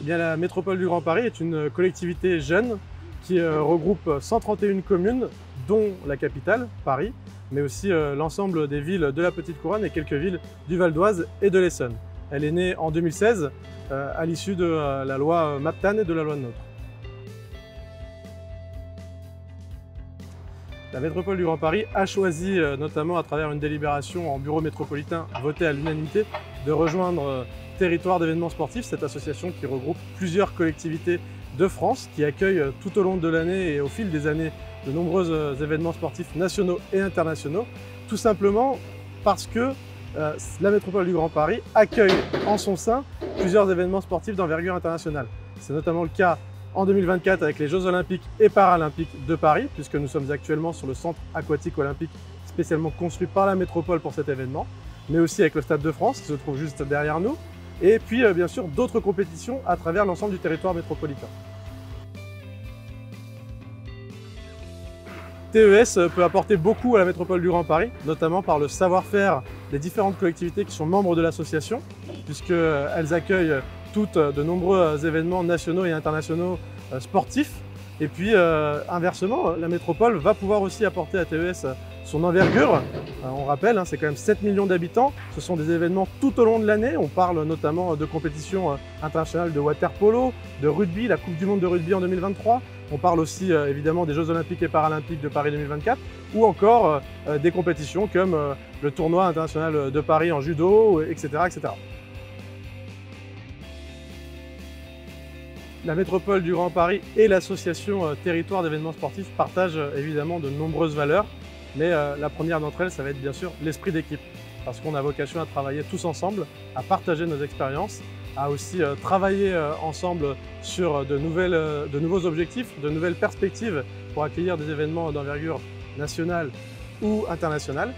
Eh bien, la métropole du Grand Paris est une collectivité jeune qui regroupe 131 communes, dont la capitale, Paris, mais aussi l'ensemble des villes de la Petite Couronne et quelques villes du Val d'Oise et de l'Essonne. Elle est née en 2016 à l'issue de la loi MAPTAN et de la loi NOTRe. La métropole du Grand Paris a choisi, notamment à travers une délibération en bureau métropolitain votée à l'unanimité, de rejoindre Territoire d'événements sportifs, cette association qui regroupe plusieurs collectivités de France, qui accueille tout au long de l'année et au fil des années de nombreux événements sportifs nationaux et internationaux, tout simplement parce que la métropole du Grand Paris accueille en son sein plusieurs événements sportifs d'envergure internationale. C'est notamment le cas en 2024 avec les Jeux Olympiques et Paralympiques de Paris, puisque nous sommes actuellement sur le centre aquatique olympique spécialement construit par la métropole pour cet événement, mais aussi avec le Stade de France qui se trouve juste derrière nous, et puis bien sûr d'autres compétitions à travers l'ensemble du territoire métropolitain. TES peut apporter beaucoup à la métropole du Grand Paris, notamment par le savoir-faire des différentes collectivités qui sont membres de l'association, puisqu'elles accueillent toutes de nombreux événements nationaux et internationaux sportifs. Et puis inversement, la métropole va pouvoir aussi apporter à TES son envergure. On rappelle, c'est quand même 7 millions d'habitants, ce sont des événements tout au long de l'année. On parle notamment de compétitions internationales de water-polo, de rugby, la Coupe du Monde de rugby en 2023. On parle aussi évidemment des Jeux Olympiques et Paralympiques de Paris 2024 ou encore des compétitions comme le tournoi international de Paris en judo, etc., etc. La métropole du Grand Paris et l'association Territoire d'événements sportifs partagent évidemment de nombreuses valeurs, mais la première d'entre elles, ça va être bien sûr l'esprit d'équipe, parce qu'on a vocation à travailler tous ensemble, à partager nos expériences, à aussi travailler ensemble sur de nouveaux objectifs, de nouvelles perspectives pour accueillir des événements d'envergure nationale ou internationale.